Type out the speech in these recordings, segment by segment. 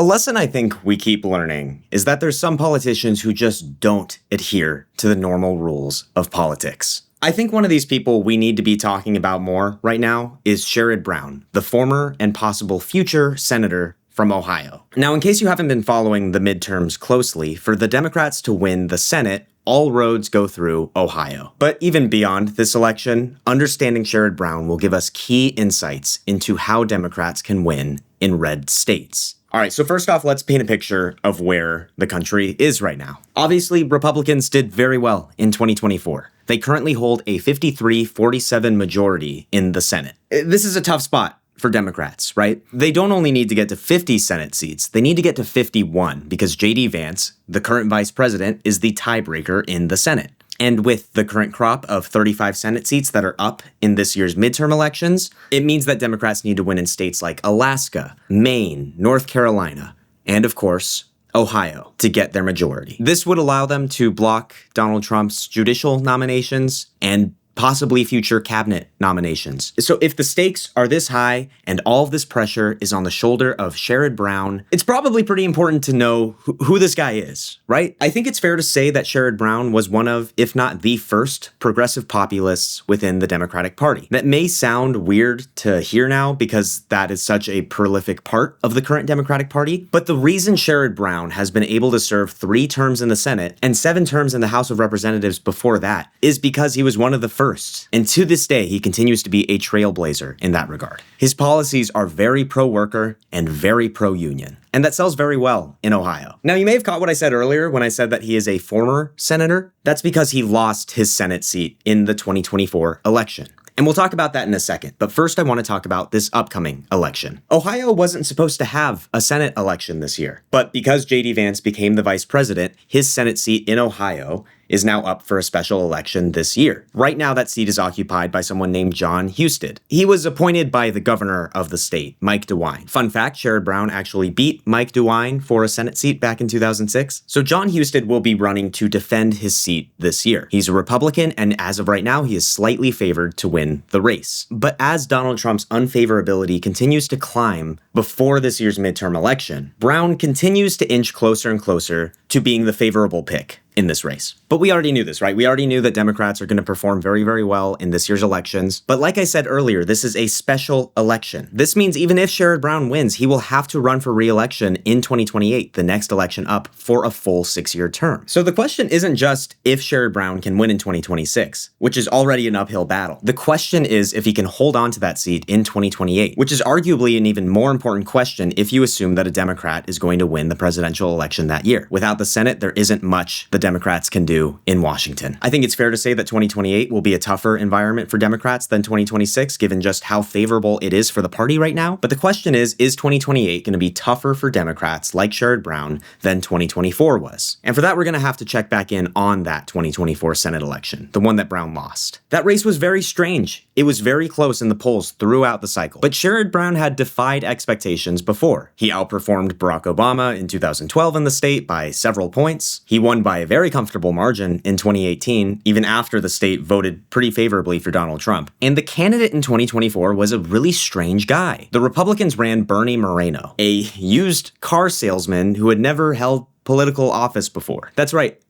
A lesson I think we keep learning is that there's some politicians who just don't adhere to the normal rules of politics. I think one of these people we need to be talking about more right now is Sherrod Brown, the former and possible future senator from Ohio. Now, in case you haven't been following the midterms closely, for the Democrats to win the Senate, all roads go through Ohio. But even beyond this election, understanding Sherrod Brown will give us key insights into how Democrats can win in red states. All right, so first off, let's paint a picture of where the country is right now. Obviously, Republicans did very well in 2024. They currently hold a 53-47 majority in the Senate. This is a tough spot for Democrats, right? They don't only need to get to 50 Senate seats, they need to get to 51 because J.D. Vance, the current vice president, is the tiebreaker in the Senate. And with the current crop of 35 Senate seats that are up in this year's midterm elections, it means that Democrats need to win in states like Alaska, Maine, North Carolina, and of course, Ohio to get their majority. This would allow them to block Donald Trump's judicial nominations and possibly future cabinet nominations. So if the stakes are this high and all of this pressure is on the shoulder of Sherrod Brown, it's probably pretty important to know who this guy is, right? I think it's fair to say that Sherrod Brown was one of, if not the first, progressive populists within the Democratic Party. That may sound weird to hear now because that is such a prolific part of the current Democratic Party, but the reason Sherrod Brown has been able to serve 3 terms in the Senate and 7 terms in the House of Representatives before that is because he was one of the first. And to this day, he continues to be a trailblazer in that regard. His policies are very pro-worker and very pro-union. And that sells very well in Ohio. Now, you may have caught what I said earlier when I said that he is a former senator. That's because he lost his Senate seat in the 2024 election. And we'll talk about that in a second. But first, I want to talk about this upcoming election. Ohio wasn't supposed to have a Senate election this year. But because J.D. Vance became the vice president, his Senate seat in Ohio is now up for a special election this year. Right now, that seat is occupied by someone named John Husted. He was appointed by the governor of the state, Mike DeWine. Fun fact, Sherrod Brown actually beat Mike DeWine for a Senate seat back in 2006. So John Husted will be running to defend his seat this year. He's a Republican, and as of right now, he is slightly favored to win the race. But as Donald Trump's unfavorability continues to climb before this year's midterm election, Brown continues to inch closer and closer to being the favorable pick in this race. But we already knew this, right? We already knew that Democrats are going to perform very, very well in this year's elections. But like I said earlier, this is a special election. This means even if Sherrod Brown wins, he will have to run for re-election in 2028, the next election up, for a full 6-year term. So the question isn't just if Sherrod Brown can win in 2026, which is already an uphill battle. The question is if he can hold on to that seat in 2028, which is arguably an even more important question if you assume that a Democrat is going to win the presidential election that year. Without the Senate, there isn't much the Democrats can do in Washington. I think it's fair to say that 2028 will be a tougher environment for Democrats than 2026, given just how favorable it is for the party right now. But the question is 2028 going to be tougher for Democrats like Sherrod Brown than 2024 was? And for that, we're going to have to check back in on that 2024 Senate election, the one that Brown lost. That race was very strange. It was very close in the polls throughout the cycle. But Sherrod Brown had defied expectations before. He outperformed Barack Obama in 2012 in the state by several points. He won by a very comfortable margin in 2018, even after the state voted pretty favorably for Donald Trump. And the candidate in 2024 was a really strange guy. The Republicans ran Bernie Moreno, a used car salesman who had never held political office before. That's right.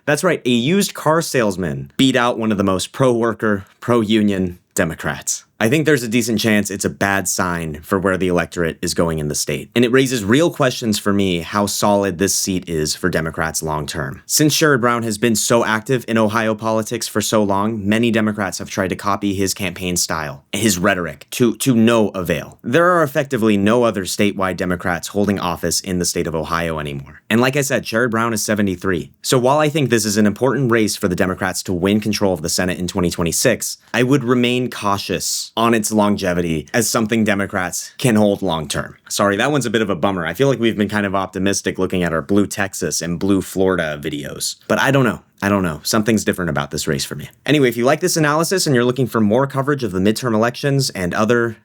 That's right. A used car salesman beat out one of the most pro-worker, pro-union Democrats. I think there's a decent chance it's a bad sign for where the electorate is going in the state. And it raises real questions for me how solid this seat is for Democrats long term. Since Sherrod Brown has been so active in Ohio politics for so long, many Democrats have tried to copy his campaign style and his rhetoric to no avail. There are effectively no other statewide Democrats holding office in the state of Ohio anymore. And like I said, Sherrod Brown is 73. So while I think this is an important race for the Democrats to win control of the Senate in 2026, I would remain cautious on its longevity as something Democrats can hold long term. Sorry, that one's a bit of a bummer. I feel like we've been kind of optimistic looking at our blue Texas and blue Florida videos, but I don't know. Something's different about this race for me. Anyway, if you like this analysis and you're looking for more coverage of the midterm elections and other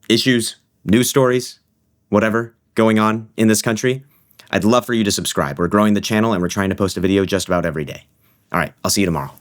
issues, news stories, whatever going on in this country, I'd love for you to subscribe. We're growing the channel and we're trying to post a video just about every day. All right, I'll see you tomorrow.